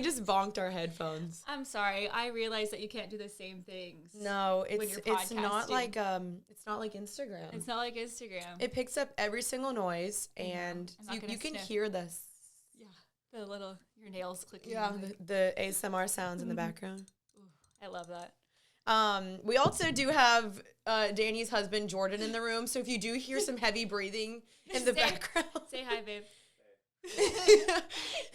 we just bonked our headphones. I'm sorry. I realize that you can't do the same things. No, it's not like Instagram. It's not like Instagram. It picks up every single noise, and you can hear this. Yeah, your nails clicking. Yeah, the ASMR sounds in the background. Ooh, I love that. We also do have Dani's husband Jordan in the room, so if you do hear some heavy breathing in the background, say hi, babe.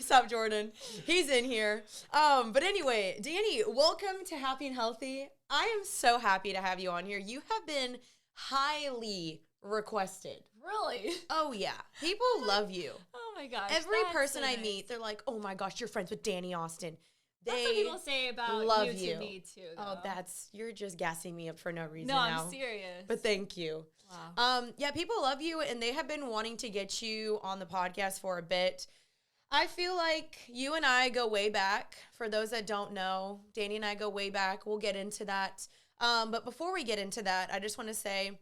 Stop, Jordan. He's in here. But anyway, Dani, welcome to Happy and Healthy. I am so happy to have you on here. You have been highly requested. Really? Oh yeah, people love you. Oh my gosh. Every person I meet, they're like, "Oh my gosh, you're friends with Dani Austin." That's what people say about love you you. to me too. Though. Oh, you're just gassing me up for no reason. No, now. I'm serious. But thank you. Wow. Yeah, people love you, and they have been wanting to get you on the podcast for a bit. I feel like you and I go way back. For those that don't know, Dani and I go way back. We'll get into that. But before we get into that, I just want to say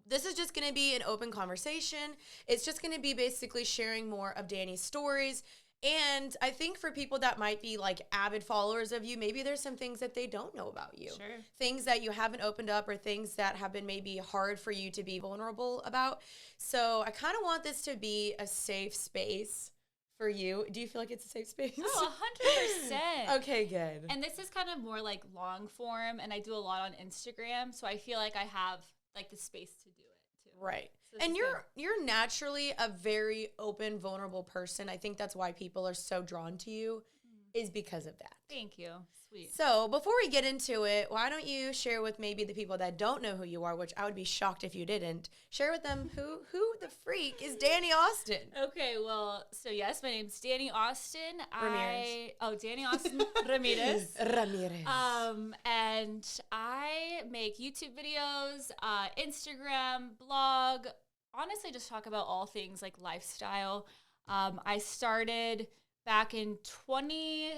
this is just going to be an open conversation. It's just going to be basically sharing more of Dani's stories. And I think for people that might be like avid followers of you, maybe there's some things that they don't know about you. Sure. Things that you haven't opened up or things that have been maybe hard for you to be vulnerable about. So I kind of want this to be a safe space for you. Do you feel like it's a safe space? Oh, 100%. Okay, good. And this is kind of more like long form, and I do a lot on Instagram, so I feel like I have like the space to do it too. Right. So And you're naturally a very open, vulnerable person. I think that's why people are so drawn to you is because of that. Thank you. Sweet. So before we get into it, why don't you share with maybe the people that don't know who you are, which I would be shocked if you didn't, share with them who the freak is Dani Austin? Okay, well, so yes, my name's Dani Austin. Ramirez. Dani Austin Ramirez. Ramirez. And I make YouTube videos, Instagram, blog, honestly just talk about all things like lifestyle. I started back in 13.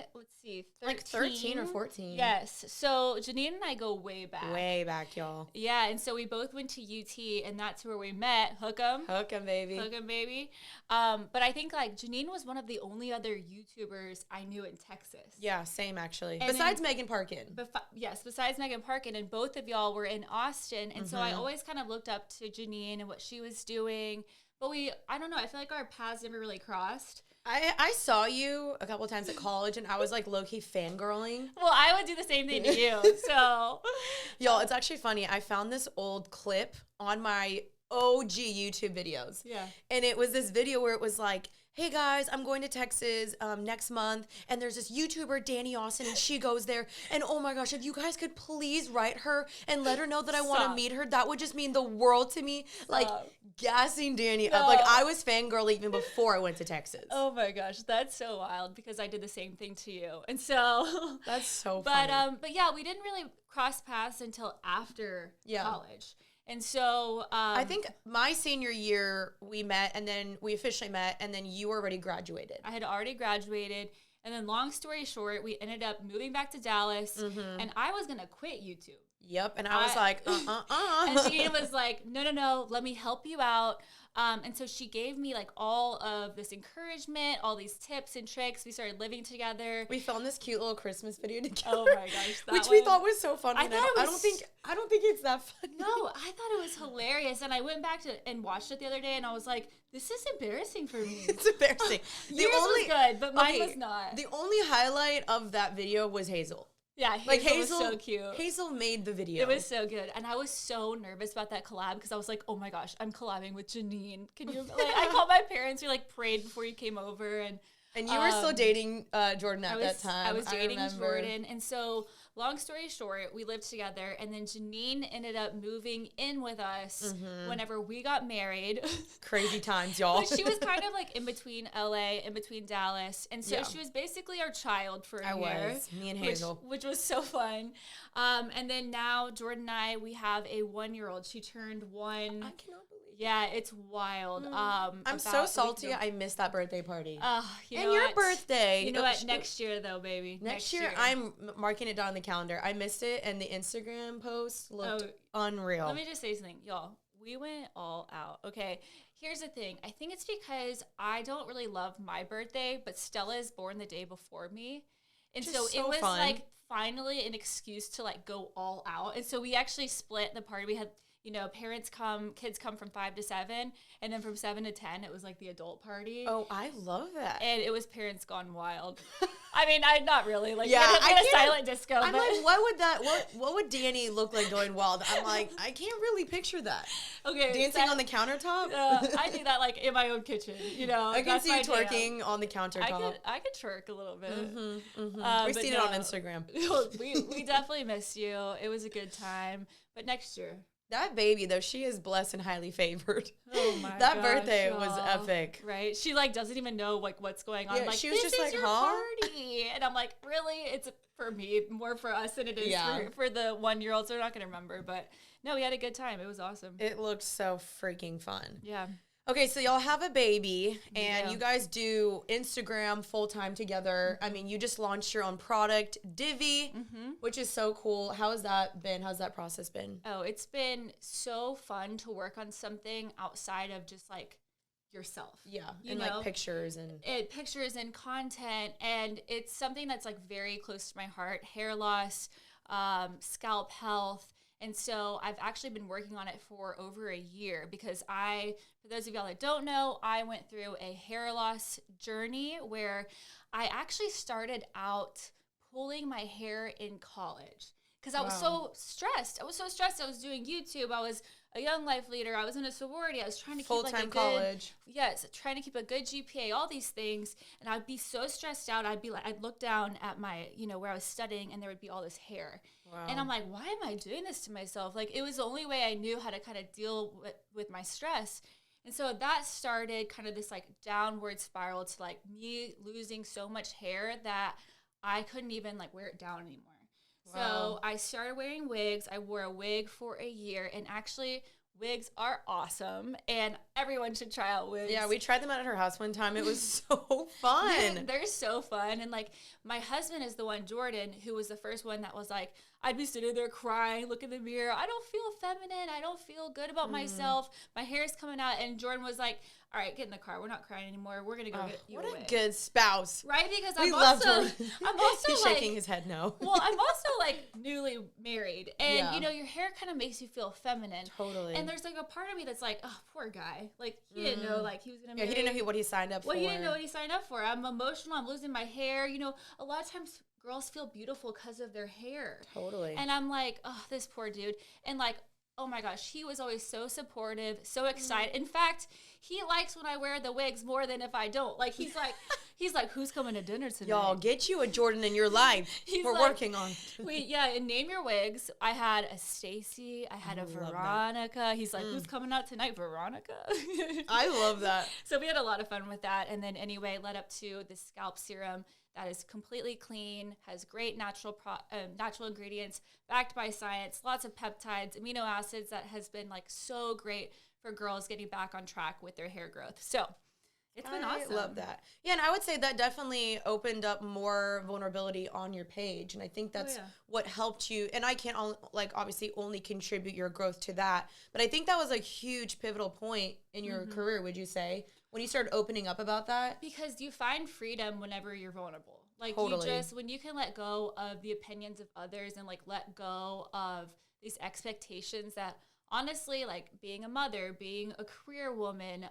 Like 13 or 14. Yes. So Janine and I go way back. Way back, y'all. Yeah, and so we both went to UT, and that's where we met. Hook 'em. Hook 'em, baby. Hook 'em, baby. But I think, like, Janine was one of the only other YouTubers I knew in Texas. Yeah, same, actually. And besides Megan Parkin. Yes, besides Megan Parkin, and both of y'all were in Austin, and so I always kind of looked up to Janine and what she was doing. But I don't know, I feel like our paths never really crossed. I saw you a couple times at college, and I was like low-key fangirling. Well, I would do the same thing to you, so. Y'all, it's actually funny. I found this old clip on my OG YouTube videos. Yeah. And it was this video where it was like, hey guys, I'm going to Texas next month, and there's this YouTuber, Dani Austin, and she goes there, and oh my gosh, if you guys could please write her and let her know that I want to meet her, that would just mean the world to me. Like, gassing Dani up. Like, I was fangirl even before I went to Texas. Oh my gosh, that's so wild, because I did the same thing to you. And so. That's so funny. But yeah, we didn't really cross paths until after college. And so I think my senior year we met, and then we officially met, and then you already graduated. I had already graduated, and then long story short, we ended up moving back to Dallas, and I was going to quit YouTube. Yep, and I was like, And she was like, no, let me help you out. And so she gave me like all of this encouragement, all these tips and tricks. We started living together. We filmed this cute little Christmas video together. Oh my gosh, which we thought was so funny. I don't think it's that funny. No, I thought it was hilarious. And I went back and watched it the other day, and I was like, this is embarrassing for me. It's embarrassing. Yours was good, but mine was not. The only highlight of that video was Hazel. Yeah, Hazel was so cute. Hazel made the video. It was so good. And I was so nervous about that collab, because I was like, oh my gosh, I'm collabing with Janine. Can you, like, I called my parents. We like prayed before you came over. And you were still dating Jordan at that time. I was dating Jordan. And so, long story short, we lived together, and then Janine ended up moving in with us whenever we got married. Crazy times, y'all. But she was kind of like in between LA, in between Dallas. And so she was basically our child for a year. Me and Hazel. Which was so fun. And then now, Jordan and I, we have a 1-year-old. She turned 1. I cannot believe. Yeah, it's wild. I'm so salty. I missed that birthday party. And your birthday. You know what? Next year, though, baby. Next year, I'm marking it down on the calendar. I missed it, and the Instagram post looked unreal. Let me just say something, y'all. We went all out, okay? Here's the thing. I think it's because I don't really love my birthday, but Stella is born the day before me. And so it was fun. like finally an excuse to like go all out. And so we actually split the party. We had, you know, kids come from 5 to 7. And then from 7 to 10, it was like the adult party. Oh, I love that. And it was parents gone wild. I mean, not really. Like, yeah, we had a silent disco. I'm like, what would Dani look like going wild? I'm like, I can't really picture that. Okay. Dancing on the countertop? I do that like in my own kitchen, you know. I can see you twerking on the countertop. I could twerk a little bit. We've seen it on Instagram. we definitely missed you. It was a good time. But next year. That baby, though, she is blessed and highly favored. Oh my That gosh, birthday was epic. Right? She like doesn't even know like what's going on. Yeah, like, she was this just is like, your huh? party. And I'm like, really? It's for me, more for us than it is for the 1-year-olds. They're not going to remember. But no, we had a good time. It was awesome. It looked so freaking fun. Yeah. Okay, so y'all have a baby, and you guys do Instagram full-time together. I mean, you just launched your own product, Divi, which is so cool. How has that been? How's that process been? Oh, it's been so fun to work on something outside of just, like, yourself. Yeah, you and, know? like, pictures and... Pictures and content, and it's something that's, like, very close to my heart. Hair loss, scalp health. And so I've actually been working on it for over a year because for those of y'all that don't know, I went through a hair loss journey where I actually started out pulling my hair in college because I was so stressed. I was doing YouTube. I was a young life leader. I was in a sorority. I was trying to keep full-time college. Yes, trying to keep a good GPA, all these things. And I'd be so stressed out. I'd look down at my, you know, where I was studying and there would be all this hair. Wow. And I'm like, why am I doing this to myself? Like, it was the only way I knew how to kind of deal with my stress. And so that started kind of this like downward spiral to like me losing so much hair that I couldn't even like wear it down anymore. Wow. So I started wearing wigs. I wore a wig for a year, and actually wigs are awesome, and everyone should try out wigs. Yeah, we tried them out at her house one time. It was so fun. They're so fun. And like my husband is the one, Jordan, who was the first one that was like, I'd be sitting there crying, look in the mirror. I don't feel feminine. I don't feel good about myself. My hair's coming out. And Jordan was like, all right, get in the car. We're not crying anymore. We're going to go get you what a a wig. good spouse. Right? Because I'm also He's like, shaking his head no. Well, I'm also like newly married. And, you know, your hair kind of makes you feel feminine. Totally. And there's like a part of me that's like, oh, poor guy. Like, he didn't know like he was going to marry. Yeah, he didn't know what he signed up for. Well, he didn't know what he signed up for. I'm emotional. I'm losing my hair. You know, a lot of times girls feel beautiful because of their hair. Totally. And I'm like, oh, this poor dude. And like, oh my gosh, he was always so supportive, so excited. In fact, he likes when I wear the wigs more than if I don't. Like, he's like, who's coming to dinner tonight? Y'all, get you a Jordan in your life. We're like, working on. And name your wigs. I had a Stacy. I had a Veronica. He's like, who's coming out tonight? Veronica? I love that. So we had a lot of fun with that. And then anyway, led up to the scalp serum that is completely clean, has great natural ingredients, backed by science, lots of peptides, amino acids that has been like so great for girls getting back on track with their hair growth. So it's been awesome. I love that. Yeah, and I would say that definitely opened up more vulnerability on your page. And I think that's what helped you. And I can't obviously only contribute your growth to that. But I think that was a huge pivotal point in your career, would you say? When you started opening up about that? Because you find freedom whenever you're vulnerable. Like totally. When you can let go of the opinions of others and like let go of these expectations that honestly, like being a mother, being a career woman,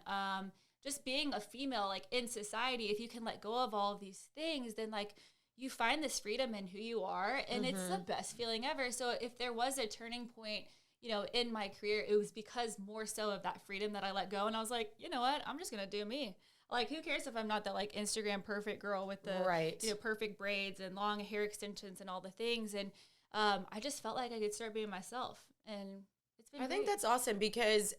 just being a female like in society, if you can let go of all of these things, then like you find this freedom in who you are, and it's the best feeling ever. So if there was a turning point, you know, in my career, it was because more so of that freedom that I let go. And I was like, you know what? I'm just going to do me. Like, who cares if I'm not that, like, Instagram perfect girl with the, you know, perfect braids and long hair extensions and all the things. And I just felt like I could start being myself. And it's been I think that's awesome because,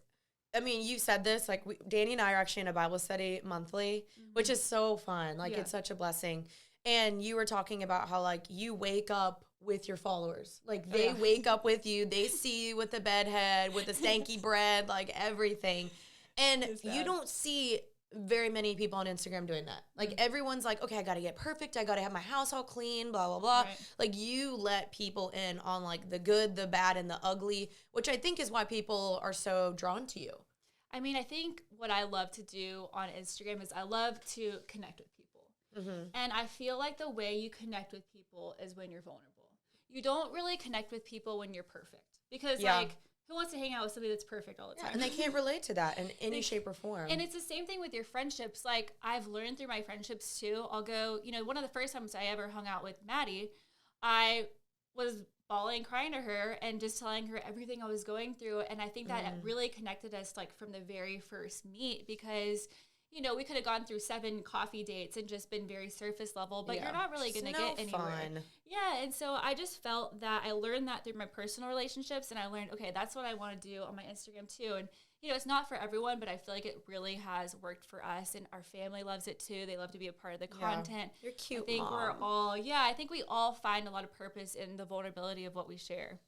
I mean, you said this, like, Dani and I are actually in a Bible study monthly, which is so fun. Like, it's such a blessing. And you were talking about how, like, you wake up with your followers. Like, they wake up with you. They see you with the bedhead, with the stanky bread, like, everything. And you don't see very many people on Instagram doing that. Like, everyone's like, okay, I got to get perfect. I got to have my house all clean, blah, blah, blah. Right. Like, you let people in on, like, the good, the bad, and the ugly, which I think is why people are so drawn to you. I mean, I think what I love to do on Instagram is I love to connect with people. And I feel like the way you connect with people is when you're vulnerable. You don't really connect with people when you're perfect because like, who wants to hang out with somebody that's perfect all the time? And they can't relate to that in any shape or form. And it's the same thing with your friendships. Like, I've learned through my friendships too. I'll go, you know, one of the first times I ever hung out with Maddie, I was bawling, crying to her and just telling her everything I was going through. And I think that it really connected us like from the very first meet because, you know, we could have gone through 7 coffee dates and just been very surface level, but you're not really going to get anywhere. Fun. Yeah. And so I just felt that I learned that through my personal relationships, and I learned, okay, that's what I want to do on my Instagram too. And, you know, it's not for everyone, but I feel like it really has worked for us, and our family loves it too. They love to be a part of the content. You're cute, I think Mom. I think we all find a lot of purpose in the vulnerability of what we share.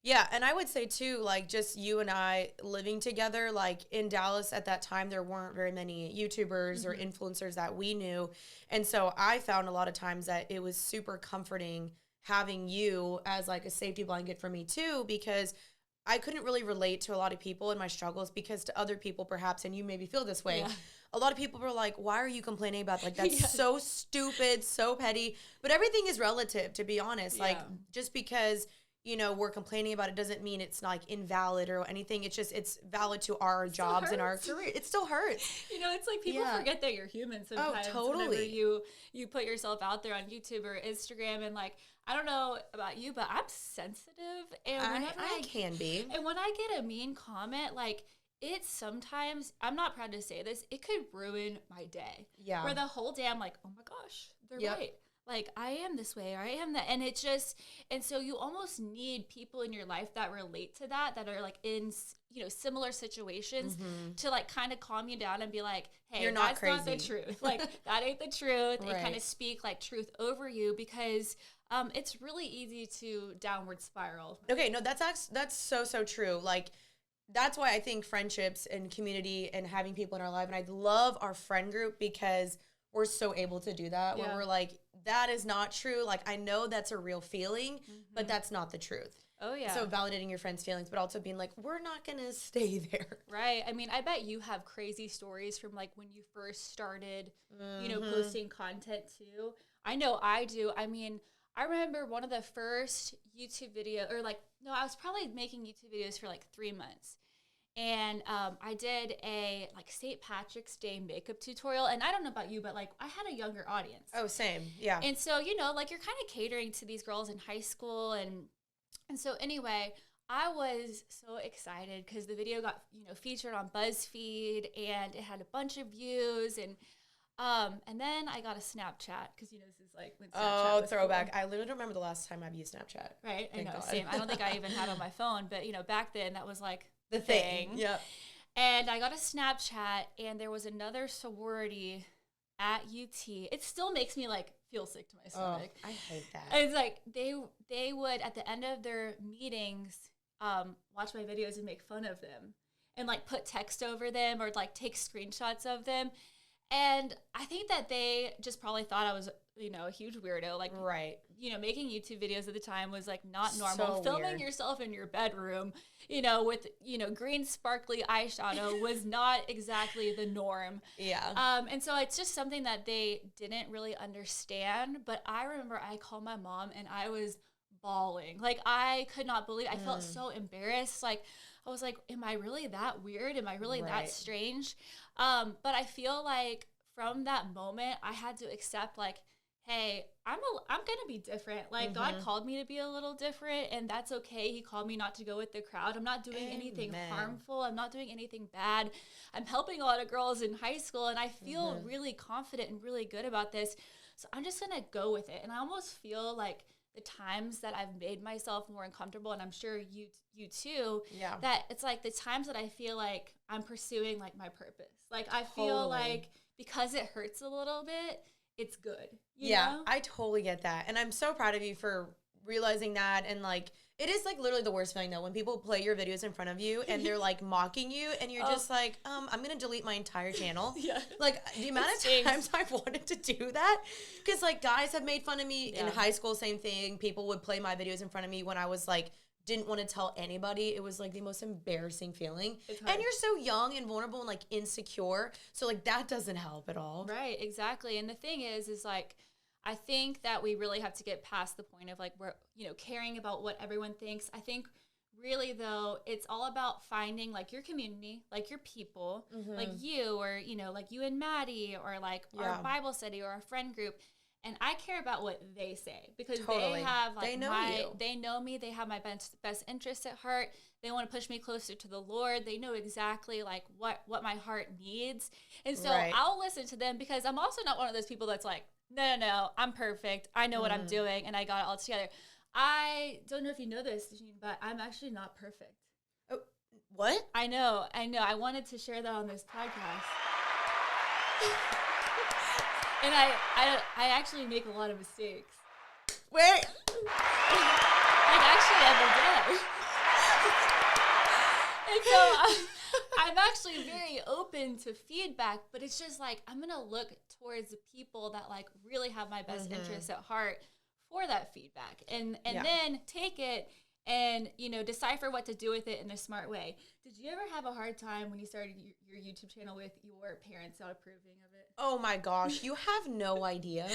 Yeah, and I would say too, like just you and I living together, like in Dallas at that time, there weren't very many YouTubers or influencers that we knew. And so I found a lot of times that it was super comforting having you as like a safety blanket for me too, because I couldn't really relate to a lot of people in my struggles because to other people perhaps, and you maybe feel this way, a lot of people were like, why are you complaining about like, that's so stupid, so petty, but everything is relative, to be honest. Like just because you know, we're complaining about it doesn't mean it's like invalid or anything. It's just, it's valid to our jobs and our career. It still hurts. You know, it's like people forget that you're human sometimes. Oh, totally. Whenever you put yourself out there on YouTube or Instagram, and like, I don't know about you, but I'm sensitive. And I can be. And when I get a mean comment, like, it's sometimes, I'm not proud to say this, it could ruin my day. Yeah. Where the whole day I'm like, oh my gosh, they're right. Like, I am this way, or I am that. And it's just, and so you almost need people in your life that relate to that are like in, you know, similar situations to like kind of calm you down and be like, hey, you're not that's crazy. Not the truth. Like, that ain't the truth. And kind of speak like truth over you, because it's really easy to downward spiral. Okay, no, that's so true. Like, that's why I think friendships and community and having people in our life, and I love our friend group because we're so able to do that, where we're like, that is not true. Like, I know that's a real feeling, but that's not the truth. Oh, yeah. So validating your friends' feelings, but also being like, we're not going to stay there. Right. I mean, I bet you have crazy stories from, like, when you first started, you know, posting content, too. I know I do. I mean, I remember one of the first YouTube video, or, like, no, I was probably making YouTube videos for, like, 3 months. And I did a like St. Patrick's Day makeup tutorial. And I don't know about you, but like I had a younger audience. Oh, same. Yeah. And so, you know, like you're kind of catering to these girls in high school. And so anyway, I was so excited because the video got, you know, featured on BuzzFeed and it had a bunch of views. And then I got a Snapchat because, you know, this is like when Snapchat was throwback. cool. I literally don't remember the last time I've used Snapchat. Right. I know. Same. I don't think I even had it on my phone. But, you know, back then that was like the thing. Yep. And I got a Snapchat, and there was another sorority at UT. It still makes me like feel sick to my stomach. Oh, I hate that. And it's like they would at the end of their meetings watch my videos and make fun of them and like put text over them or like take screenshots of them. And I think that they just probably thought I was, you know, a huge weirdo. Like, right. You know, making YouTube videos at the time was like not normal. So Filming weird. Yourself in your bedroom, you know, with, you know, green sparkly eyeshadow was not exactly the norm. Yeah. And so it's just something that they didn't really understand. But I remember I called my mom and I was bawling. Like, I could not believe, I felt so embarrassed. Like, I was like, am I really that weird? Am I really that strange? But I feel like from that moment, I had to accept, like, hey, I'm going to be different. Like, God called me to be a little different, and that's okay. He called me not to go with the crowd. I'm not doing anything harmful. I'm not doing anything bad. I'm helping a lot of girls in high school, and I feel really confident and really good about this. So I'm just going to go with it. And I almost feel like the times that I've made myself more uncomfortable, and I'm sure you too, that it's like the times that I feel like I'm pursuing like my purpose. Like, I feel like because it hurts a little bit, it's good. You know? I totally get that. And I'm so proud of you for realizing that. And like, it is like literally the worst feeling though, when people play your videos in front of you and they're like mocking you and you're just like, I'm going to delete my entire channel. Like, the amount of times I've wanted to do that, because like guys have made fun of me in high school, same thing. People would play my videos in front of me when I was like didn't want to tell anybody. It was like the most embarrassing feeling. And you're so young and vulnerable and like insecure. So like that doesn't help at all. Right, exactly. And the thing is like, I think that we really have to get past the point of like, we're, caring about what everyone thinks. I think really though, it's all about finding like your community, like your people, like you, or, like you and Maddie, or like our Bible study or our friend group. And I care about what they say, because they have like they know me, they have my best interests at heart. They want to push me closer to the Lord. They know exactly like what my heart needs. And so I'll listen to them, because I'm also not one of those people that's like, no, I'm perfect. I know what I'm doing and I got it all together. I don't know if you know this, Jean, but I'm actually not perfect. Oh, what? I know. I wanted to share that on this podcast. And I actually make a lot of mistakes. Where? Like actually every day. And so I'm actually very open to feedback, but it's just like, I'm going to look towards the people that like really have my best interests at heart for that feedback, and then take it and, decipher what to do with it in a smart way. Did you ever have a hard time when you started your YouTube channel with your parents not approving of it? Oh my gosh, you have no idea.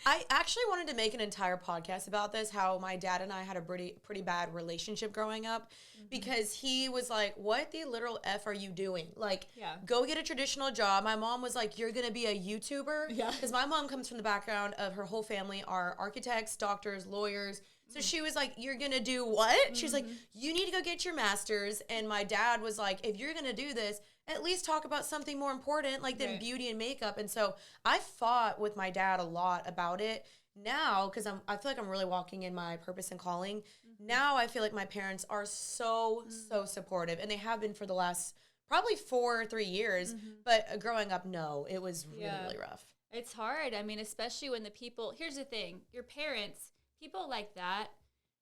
I actually wanted to make an entire podcast about this, how my dad and I had a pretty bad relationship growing up, because he was like, what the literal F are you doing? Like, go get a traditional job. My mom was like, you're going to be a YouTuber? Yeah. Because my mom comes from the background of her whole family are architects, doctors, lawyers. So she was like, you're going to do what? She was like, you need to go get your master's. And my dad was like, if you're going to do this, at least talk about something more important, like than beauty and makeup. And so I fought with my dad a lot about it. Now, because I feel like I'm really walking in my purpose and calling. Now I feel like my parents are so supportive. And they have been for the last probably 4 or 3 years. But growing up, no, it was really rough. It's hard. I mean, especially when here's the thing, your parents, people like that,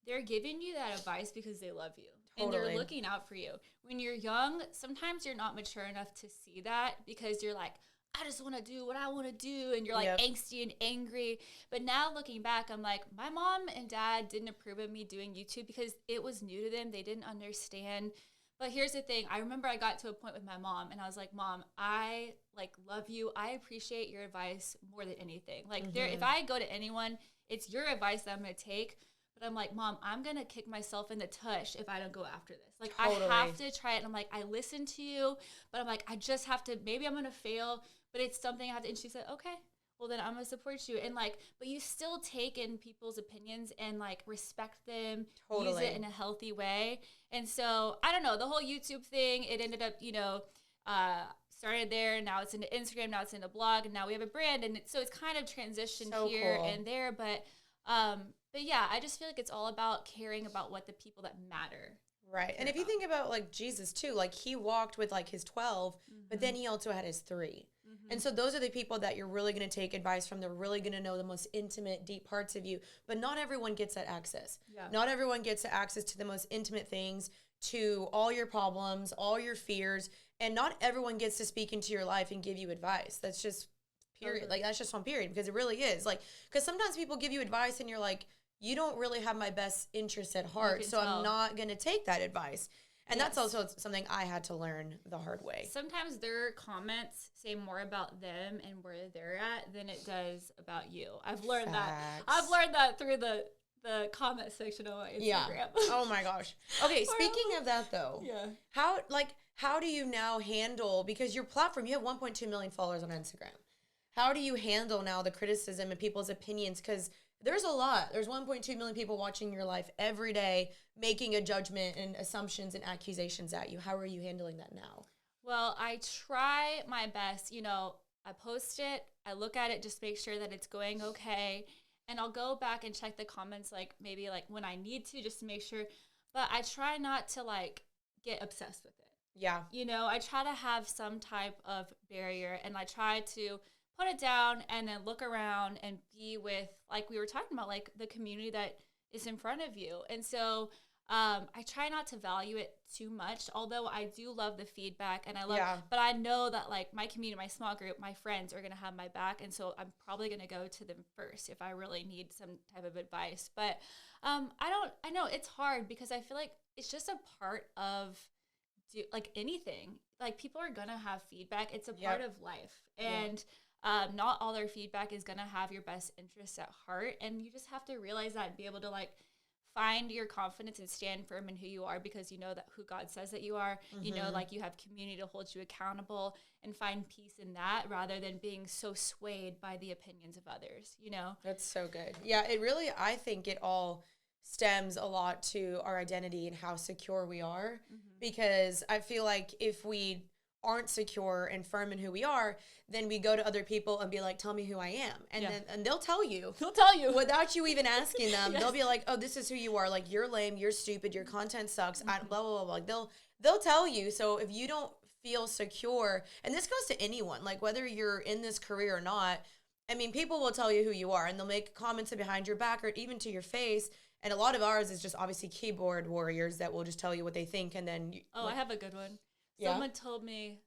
they're giving you that advice because they love you. And they're looking out for you. When you're young, sometimes you're not mature enough to see that, because you're like, I just want to do what I want to do. And you're like angsty and angry. But now looking back, I'm like, my mom and dad didn't approve of me doing YouTube because it was new to them. They didn't understand. But here's the thing. I remember I got to a point with my mom and I was like, Mom, I like love you. I appreciate your advice more than anything. Like if I go to anyone, it's your advice that I'm going to take. But I'm like, Mom, I'm going to kick myself in the tush if I don't go after this. Like, I have to try it. And I'm like, I listen to you, but I'm like, I just have to, maybe I'm going to fail, but it's something I have to. And she said, okay, well then I'm going to support you. And like, but you still take in people's opinions and like respect them, use it in a healthy way. And so, I don't know, the whole YouTube thing, it ended up, started there. Now it's into Instagram. Now it's into blog. And now we have a brand. And so it's kind of transitioned here and there. But yeah, I just feel like it's all about caring about what the people that matter. Right. And if you think about like Jesus too, like he walked with like his 12, but then he also had his 3. And so those are the people that you're really going to take advice from. They're really going to know the most intimate, deep parts of you. But not everyone gets that access. Yeah. Not everyone gets access to the most intimate things, to all your problems, all your fears. And not everyone gets to speak into your life and give you advice. That's just period. Like that's just on period, because it really is. Like, because sometimes people give you advice and you're like, you don't really have my best interests at heart, so I'm not going to take that advice. And that's also something I had to learn the hard way. Sometimes their comments say more about them and where they're at than it does about you. I've learned that. I've learned that through the comment section on my Instagram. Yeah. Oh my gosh. Okay, speaking of that though, how do you now handle, because your platform, you have 1.2 million followers on Instagram. How do you handle now the criticism and people's opinions? Because there's a lot. There's 1.2 million people watching your life every day, making a judgment and assumptions and accusations at you. How are you handling that now? Well, I try my best. I post it, I look at it, just make sure that it's going okay. And I'll go back and check the comments, like maybe like when I need to, just to make sure. But I try not to like get obsessed with it. Yeah. I try to have some type of barrier, and I try to put it down and then look around and be with, like we were talking about, like the community that is in front of you. And so I try not to value it too much, although I do love the feedback and I love, Yeah. but I know that like my community, my small group, my friends are going to have my back. And so I'm probably going to go to them first if I really need some type of advice. But I know it's hard because I feel like it's just a part of like anything. Like people are going to have feedback. It's a part of life. And not all their feedback is going to have your best interests at heart. And you just have to realize that and be able to like find your confidence and stand firm in who you are because you know that who God says that you are. You know, like you have community to hold you accountable and find peace in that rather than being so swayed by the opinions of others, you know? That's so good. Yeah, it really, I think it all stems a lot to our identity and how secure we are because I feel like if we aren't secure and firm in who we are, then we go to other people and be like, tell me who I am. And then and they'll tell you. They'll tell you. Without you even asking them. They'll be like, oh, this is who you are. Like, you're lame, you're stupid, your content sucks, blah, blah, blah, blah. Like, they'll tell you. So if you don't feel secure, and this goes to anyone, like whether you're in this career or not, I mean, people will tell you who you are and they'll make comments behind your back or even to your face. And a lot of ours is just obviously keyboard warriors that will just tell you what they think. And then, I have a good one. Someone told me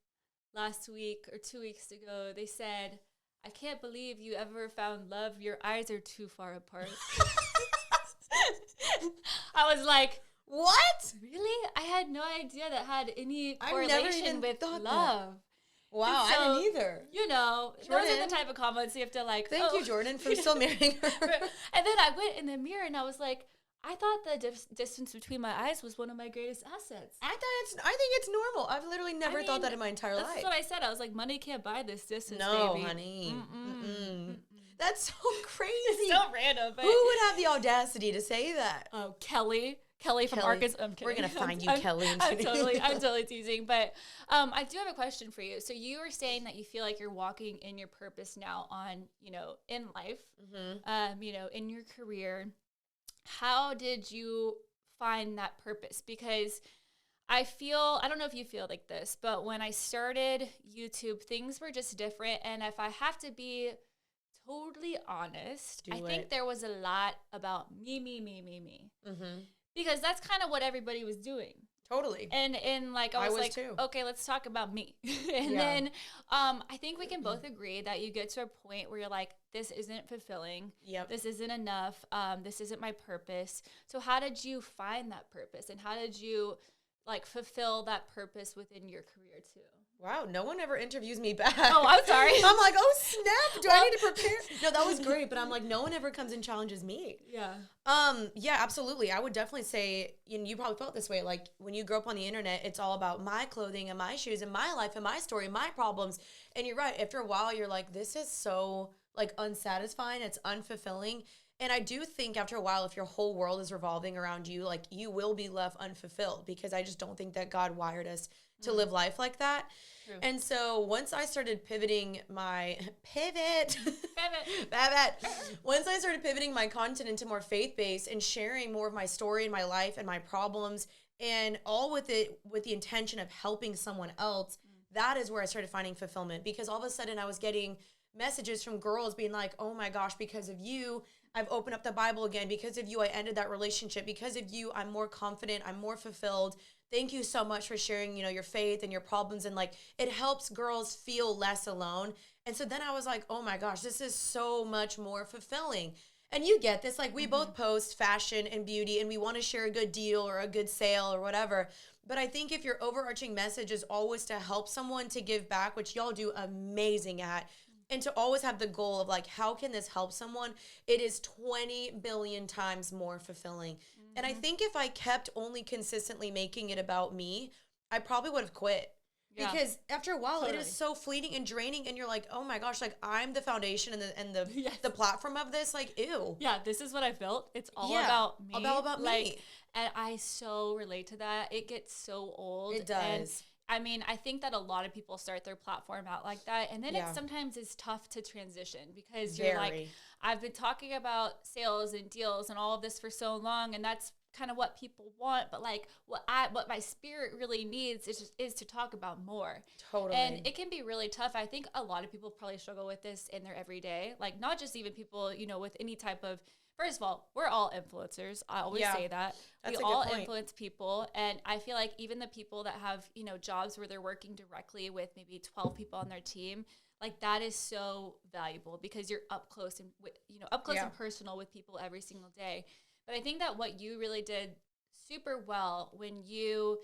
last week or 2 weeks ago, they said, I can't believe you ever found love. Your eyes are too far apart. I was like, what? Really? I had no idea that had any correlation never even with thought love. That. Wow, so, I didn't either. You know, Jordan, those are the type of comments you have to like. Thank you, Jordan, for still marrying her. And then I went in the mirror and I was like, I thought the distance between my eyes was one of my greatest assets. I think it's normal. I've literally never thought that in my entire life. That's what I said. I was like, money can't buy this distance, no, baby. honey. That's so crazy. It's so random. But who would have the audacity to say that? Oh, Kelly from Arkansas. I'm kidding. We're gonna find you, Kelly. I'm totally teasing. But I do have a question for you. So you were saying that you feel like you're walking in your purpose now on, you know, in life, you know, in your career. How did you find that purpose? Because I don't know if you feel like this, but when I started YouTube, things were just different. And if I have to be totally honest, I think there was a lot about me. Because that's kind of what everybody was doing. Totally. And like, I was like, too. Okay, let's talk about me. And then I think we can both agree that you get to a point where you're like, this isn't fulfilling. Yep. This isn't enough. This isn't my purpose. So how did you find that purpose? And how did you like fulfill that purpose within your career too? Wow, no one ever interviews me back. Oh, I'm sorry. I'm like, oh snap, do I need to prepare? No, that was great, but I'm like, no one ever comes and challenges me. Yeah. Yeah, absolutely. I would definitely say, you probably felt this way, like when you grow up on the internet, it's all about my clothing and my shoes and my life and my story and my problems. And you're right, after a while, you're like, this is so like unsatisfying, it's unfulfilling. And I do think after a while, if your whole world is revolving around you, like you will be left unfulfilled because I just don't think that God wired us to live life like that. True. And so once I started pivoting my once I started pivoting my content into more faith-based and sharing more of my story and my life and my problems and all with it with the intention of helping someone else, that is where I started finding fulfillment because all of a sudden I was getting messages from girls being like, oh my gosh, because of you, I've opened up the Bible again. Because of you, I ended that relationship. Because of you, I'm more confident. I'm more fulfilled. Thank you so much for sharing, your faith and your problems. And like, it helps girls feel less alone. And so then I was like, oh my gosh, this is so much more fulfilling. And you get this, like we both post fashion and beauty and we want to share a good deal or a good sale or whatever. But I think if your overarching message is always to help someone to give back, which y'all do amazing at, and to always have the goal of like, how can this help someone? It is 20 billion times more fulfilling. And I think if I kept only consistently making it about me, I probably would have quit. Yeah. Because after a while, it is so fleeting and draining. And you're like, oh my gosh, like I'm the foundation and the platform of this. Like, ew. Yeah, this is what I built. It's all about me. All about me. And I so relate to that. It gets so old. It does. And I think that a lot of people start their platform out like that. And then it sometimes is tough to transition because you're like, I've been talking about sales and deals and all of this for so long. And that's kind of what people want. But like what my spirit really needs is to talk about more. Totally. And it can be really tough. I think a lot of people probably struggle with this in their everyday, like not just even people, with any type of first of all, we're all influencers. I always say that. That's we a all good point. influence people. And I feel like even the people that have, jobs where they're working directly with maybe 12 people on their team, like that is so valuable because you're up close and, and personal with people every single day. But I think that what you really did super well when you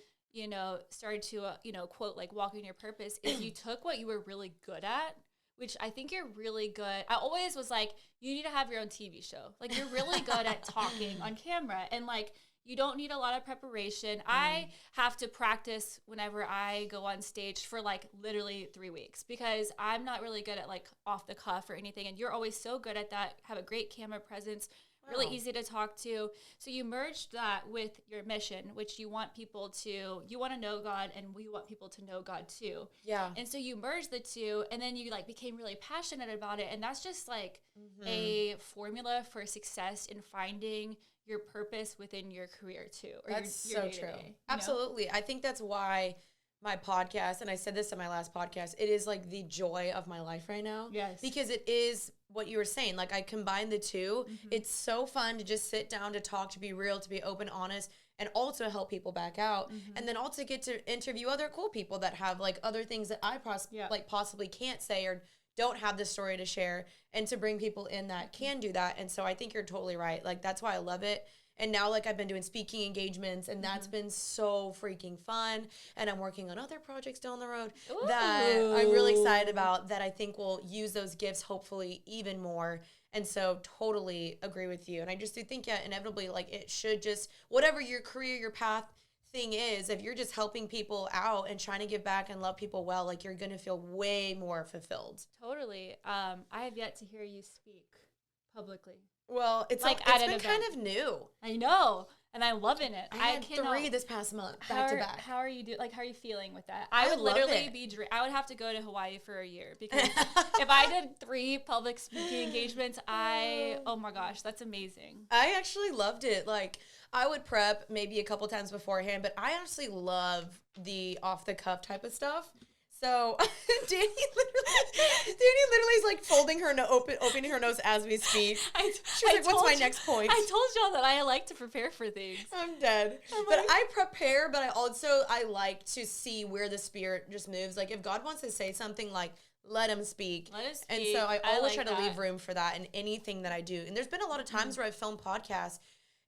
started to, quote, like walk in your purpose is you took what you were really good at, which I think you're really good. I always was like, you need to have your own TV show. Like, you're really good at talking on camera, and like, you don't need a lot of preparation. I have to practice whenever I go on stage for like literally 3 weeks because I'm not really good at like off the cuff or anything. And you're always so good at that, have a great camera presence, really easy to talk to. So you merged that with your mission, which you want to know God, and we want people to know God too. Yeah. And so you merged the two, and then you like became really passionate about it. And that's just like a formula for success in finding your purpose within your career too. Or that's your so true. Absolutely. I think that's why my podcast, and I said this in my last podcast, it is like the joy of my life right now. Yes. Because it is what you were saying. Like, I combine the two. It's so fun to just sit down, to talk, to be real, to be open, honest, and also help people back out. And then also get to interview other cool people that have like other things that I possibly can't say or don't have the story to share, and to bring people in that can do that. And so I think you're totally right. Like, that's why I love it. And now, like, I've been doing speaking engagements, and that's been so freaking fun. And I'm working on other projects down the road that I'm really excited about, that I think will use those gifts hopefully even more. And so totally agree with you. And I just do think, inevitably, like, it should just, whatever your career, your path thing is, if you're just helping people out and trying to give back and love people well, like, you're going to feel way more fulfilled. Totally. I have yet to hear you speak publicly. Well, it's like it's been kind of new. I know, and I'm loving it. I had 3 this past month, back to back. How are you doing? Like, how are you feeling with that? I would literally I would have to go to Hawaii for a year because if I did 3 public speaking engagements, oh my gosh, that's amazing. I actually loved it. Like, I would prep maybe a couple times beforehand, but I honestly love the off the cuff type of stuff. So Dani literally is like folding her opening her nose as we speak. She's like, "What's my next point?" I told y'all that I like to prepare for things. I'm dead. But I prepare, but I like to see where the spirit just moves. Like, if God wants to say something, like, let him speak. Let him speak. And so I always try to leave room for that in anything that I do. And there's been a lot of times where I've filmed podcasts,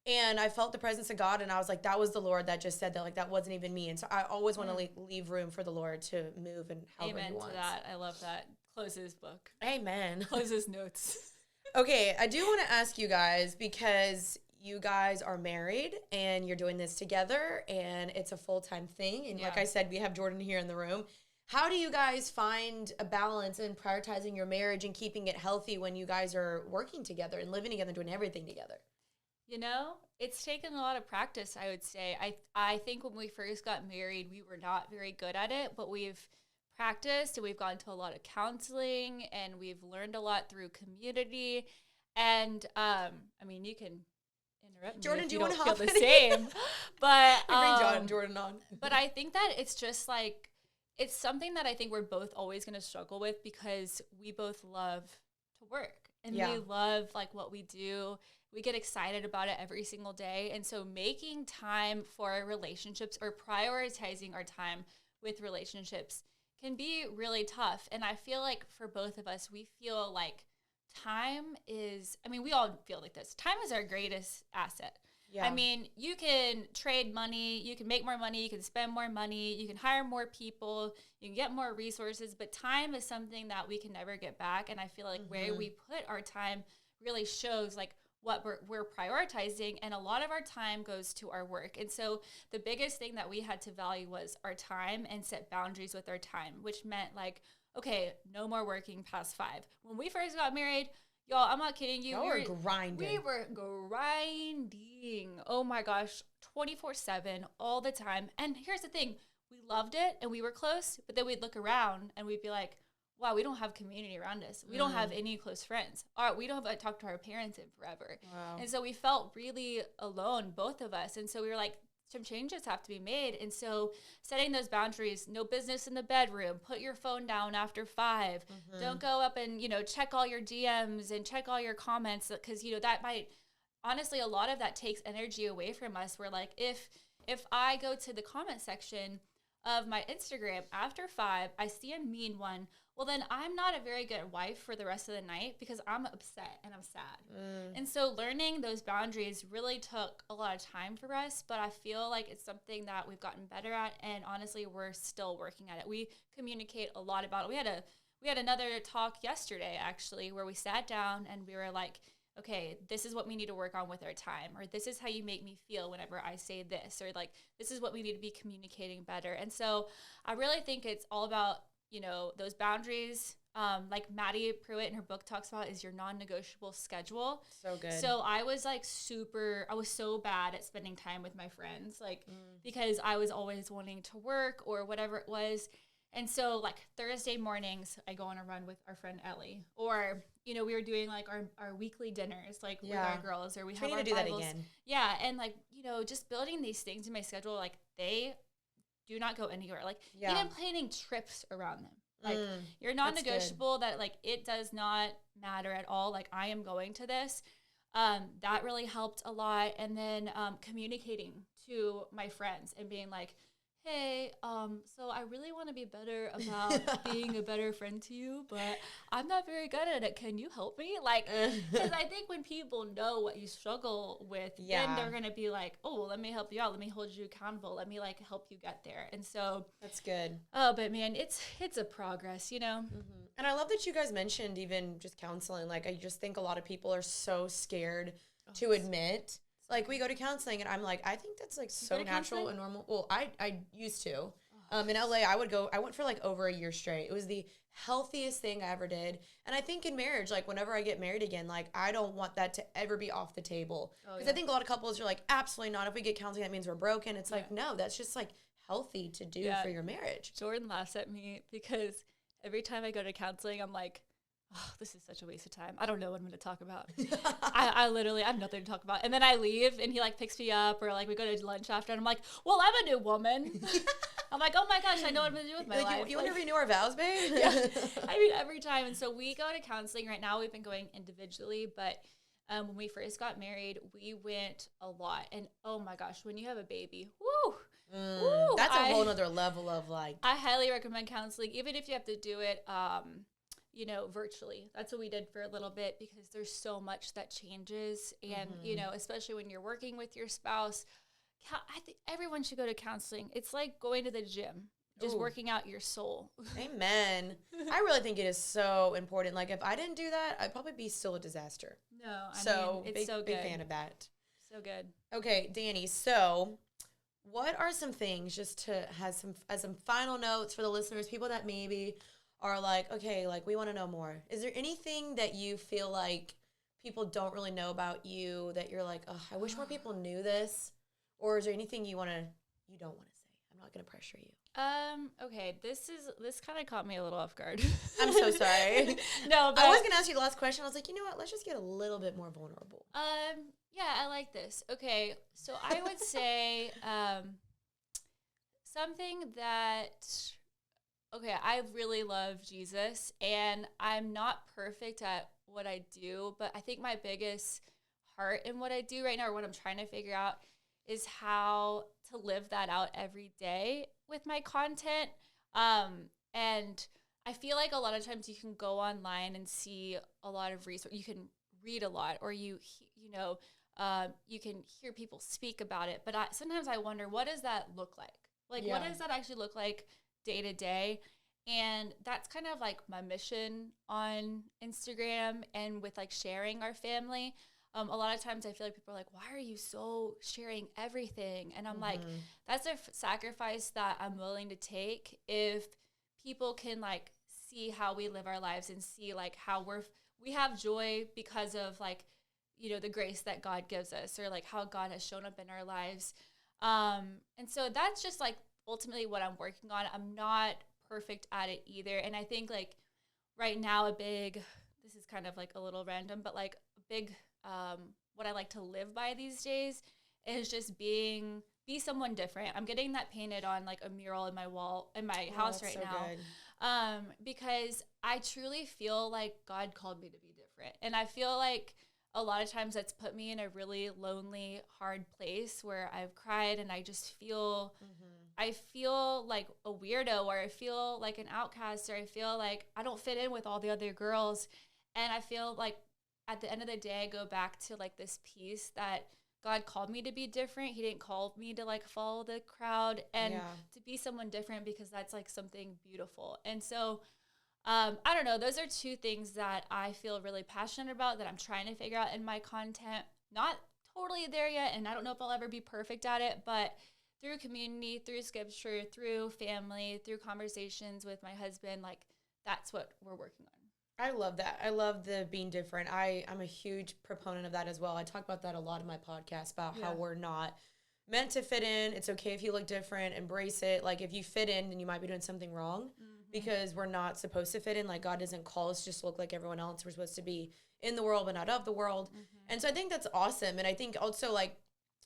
and I felt the presence of God, and I was like, that was the Lord that just said that. Like, that wasn't even me. And so I always want to leave room for the Lord to move and however he wants. Amen to that. I love that. Close his book. Amen. Close his notes. Okay, I do want to ask you guys, because you guys are married and you're doing this together, and it's a full-time thing. And like I said, we have Jordan here in the room. How do you guys find a balance in prioritizing your marriage and keeping it healthy when you guys are working together and living together and doing everything together? It's taken a lot of practice, I would say. I think when we first got married, we were not very good at it, but we've practiced and we've gone to a lot of counseling and we've learned a lot through community. And, you can interrupt me Jordan, if do you don't want to feel hop the same. But bring Jordan on. But I think that it's just like, it's something that I think we're both always going to struggle with because we both love to work and we love like what we do. We get excited about it every single day. And so making time for our relationships or prioritizing our time with relationships can be really tough. And I feel like for both of us, we feel like time is, we all feel like this. Time is our greatest asset. Yeah. You can trade money, you can make more money, you can spend more money, you can hire more people, you can get more resources, but time is something that we can never get back. And I feel like where we put our time really shows like what we're prioritizing, and a lot of our time goes to our work. And so the biggest thing that we had to value was our time and set boundaries with our time, which meant like, okay, no more working past 5. When we first got married, y'all, I'm not kidding you. We were grinding. We were grinding. Oh my gosh, 24/7 all the time. And here's the thing, we loved it and we were close, but then we'd look around and we'd be like, wow, we don't have community around us. We don't have any close friends. We don't have talked to our parents in forever. Wow. And so we felt really alone, both of us. And so we were like, some changes have to be made. And so setting those boundaries, no business in the bedroom, put your phone down after 5. Don't go up and, check all your DMs and check all your comments because, that might honestly, a lot of that takes energy away from us. Where like, if I go to the comment section of my Instagram after 5, I see a mean one, well, then I'm not a very good wife for the rest of the night because I'm upset and I'm sad. And so learning those boundaries really took a lot of time for us, but I feel like it's something that we've gotten better at, and honestly, we're still working at it. We communicate a lot about it. We had another talk yesterday, actually, where we sat down and we were like, okay, this is what we need to work on with our time, or this is how you make me feel whenever I say this, or like, this is what we need to be communicating better. And so I really think it's all about, you know, those boundaries. Like Maddie Pruitt in her book talks about, is your non-negotiable schedule. So good. So I was like I was so bad at spending time with my friends, like because I was always wanting to work or whatever it was. And so like Thursday mornings, I go on a run with our friend Ellie, or, you know, we were doing like our weekly dinners, like with our girls, or we have our to do Bibles. that again. Yeah. And like, you know, just building these things in my schedule, like they do not go anywhere. Like even planning trips around them. Like you're non-negotiable that like, it does not matter at all. Like I am going to this. That really helped a lot. And then communicating to my friends and being like, hey, so I really want to be better about being a better friend to you, but I'm not very good at it. Can you help me? Like, because I think when people know what you struggle with, then they're going to be like, oh, well, let me help you out. Let me hold you accountable. Let me like help you get there. And so that's good. Oh, but man, it's a progress, you know? And I love that you guys mentioned even just counseling. Like, I just think a lot of people are so scared to admit. Like, we go to counseling, and I'm like, I think that's, like, so natural and normal. Well, I used to. In LA, I went for, like, over a year straight. It was the healthiest thing I ever did. And I think in marriage, like, whenever I get married again, like, I don't want that to ever be off the table. Because I think a lot of couples are like, absolutely not. If we get counseling, that means we're broken. It's like, no, that's just, like, healthy to do for your marriage. Jordan laughs at me because every time I go to counseling, I'm like, oh, this is such a waste of time. I don't know what I'm going to talk about. I literally have nothing to talk about. And then I leave and he like picks me up, or like we go to lunch after, and I'm like, well, I'm a new woman. I'm like, oh my gosh, I know what I'm going to do with my life. You want to renew our vows, babe? Yeah. I mean, every time. And so we go to counseling right now. We've been going individually, but when we first got married, we went a lot. And oh my gosh, when you have a baby, woo! That's a whole nother level of like. I highly recommend counseling, even if you have to do it you know, virtually. That's what we did for a little bit, because there's so much that changes. And, you know, especially when you're working with your spouse, I think everyone should go to counseling. It's like going to the gym, just working out your soul. Amen. I really think it is so important. Like, if I didn't do that, I'd probably be still a disaster. No, I mean, it's so good. Big fan of that. So good. Okay, Dani, so what are some things, just to have some final notes for the listeners, people that maybe are like, okay, like, we want to know more. Is there anything that you feel like people don't really know about you that you're like, oh, I wish more people knew this? Or is there anything you don't want to say? I'm not going to pressure you. Okay, this kind of caught me a little off guard. I'm so sorry. No, but I was going to ask you the last question. I was like, you know what? Let's just get a little bit more vulnerable. Yeah, I like this. Okay, so I would say, something that, okay, I really love Jesus, and I'm not perfect at what I do, but I think my biggest heart in what I do right now, or what I'm trying to figure out, is how to live that out every day with my content. And I feel like a lot of times you can go online and see a lot of resources. You can read a lot, or you know, you can hear people speak about it. But sometimes I wonder, what does that look like? Like, what does that actually look like day to day? And that's kind of like my mission on Instagram and with like sharing our family. A lot of times I feel like people are like, why are you so sharing everything? And I'm like, that's a sacrifice that I'm willing to take if people can like see how we live our lives and see like how we have joy because of like, you know, the grace that God gives us, or like how God has shown up in our lives. And so that's just like ultimately what I'm working on. I'm not perfect at it either. And I think like right now this is kind of like a little random, but like a big, what I like to live by these days is just be someone different. I'm getting that painted on like a mural in my wall in my house right now. Because I truly feel like God called me to be different. And I feel like a lot of times that's put me in a really lonely, hard place where I've cried and I just feel, I feel like a weirdo, or I feel like an outcast, or I feel like I don't fit in with all the other girls. And I feel like at the end of the day, I go back to like this piece that God called me to be different. He didn't call me to like follow the crowd and to be someone different, because that's like something beautiful. And so I don't know. Those are two things that I feel really passionate about, that I'm trying to figure out in my content. Not totally there yet, and I don't know if I'll ever be perfect at it, but through community, through scripture, through family, through conversations with my husband, like that's what we're working on. I love that. I love the being different. I'm a huge proponent of that as well. I talk about that a lot in my podcast, about how we're not meant to fit in. It's okay if you look different, embrace it. Like if you fit in, then you might be doing something wrong, because we're not supposed to fit in. Like God doesn't call us just to look like everyone else. We're supposed to be in the world, but not of the world. And so I think that's awesome. And I think also like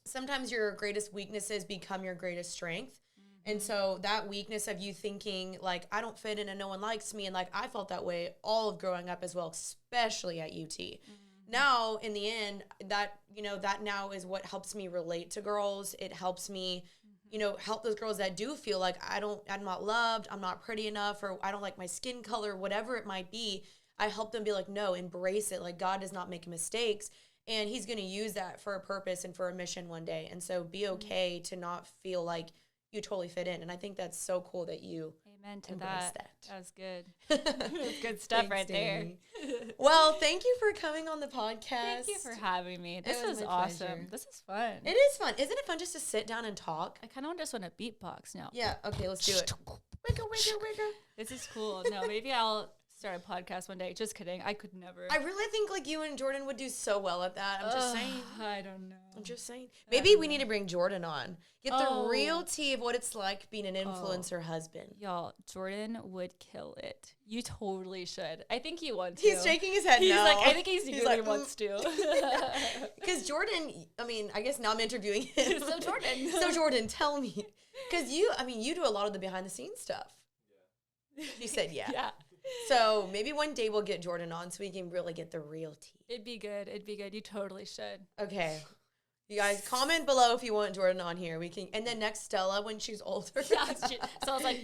sometimes your greatest weaknesses become your greatest strength. And so that weakness of you thinking like, I don't fit in and no one likes me. And like, I felt that way all of growing up as well, especially at UT. Now, in the end, that, you know, that now is what helps me relate to girls. It helps me, you know, help those girls that do feel like I'm not loved, I'm not pretty enough, or I don't like my skin color, whatever it might be. I help them be like, no, embrace it. Like God does not make mistakes, and he's going to use that for a purpose and for a mission one day. And so be okay to not feel like you totally fit in. And I think that's so cool that you Amen to embrace that. That was good. That's good stuff. Thanks, right Dani. there. Well, thank you for coming on the podcast. Thank you for having me. This is awesome. Pleasure. This is fun. It is fun. Isn't it fun just to sit down and talk? I kind of just want to beatbox now. Yeah. Okay, let's do it. Wiggle, wiggle, wiggle. This is cool. No, maybe I'll start a podcast one day. Just kidding. I could never. I really think like you and Jordan would do so well at that. I'm just saying. I don't know. I'm just saying. Maybe we need to bring Jordan on. Get the real tea of what it's like being an influencer husband. Y'all, Jordan would kill it. You totally should. I think he wants to. He's shaking his head He's no. like, I think he's really like, wants to. Because Jordan, I mean, I guess now I'm interviewing him. So Jordan, tell me. Because you do a lot of the behind the scenes stuff. Yeah. She said yeah. Yeah. So maybe one day we'll get Jordan on so we can really get the real tea. It'd be good. It'd be good. You totally should. Okay. You guys comment below if you want Jordan on here. We can, and then next Stella when she's older. Yeah, so I was like,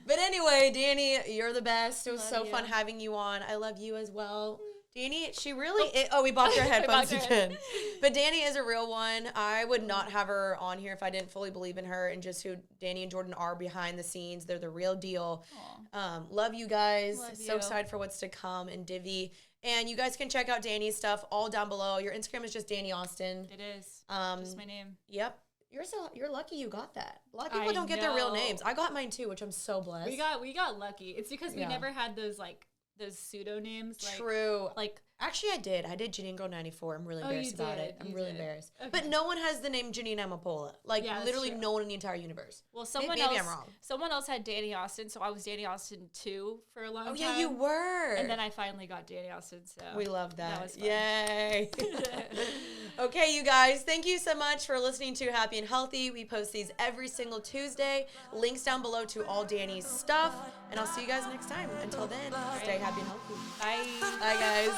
but anyway, Dani, you're the best. It was so fun having you on. I love you as well. Dani, she really we bopped our headphones again. But Dani is a real one. I would not have her on here if I didn't fully believe in her and just who Dani and Jordan are behind the scenes. They're the real deal. Love you guys. So excited for what's to come in Divi. And you guys can check out Dani's stuff all down below. Your Instagram is just Dani Austin. It is. Just my name. Yep. You're lucky you got that. A lot of people don't get their real names. I got mine too, which I'm so blessed. We got lucky. It's because we never had those those pseudo-names. True. Actually, I did Janine Girl 94. I'm really embarrassed about it. I'm really embarrassed. Okay. But no one has the name Janine Amapola. Literally no one in the entire universe. Well, maybe I'm wrong. Someone else had Dani Austin, so I was Dani Austin 2 for a long time. Oh, yeah, you were. And then I finally got Dani Austin, so. We love that. That was fun. Yay. Okay, you guys, thank you so much for listening to Happy and Healthy. We post these every single Tuesday. Links down below to all Dani's stuff. And I'll see you guys next time. Until then, stay happy and healthy. Bye. Bye, guys.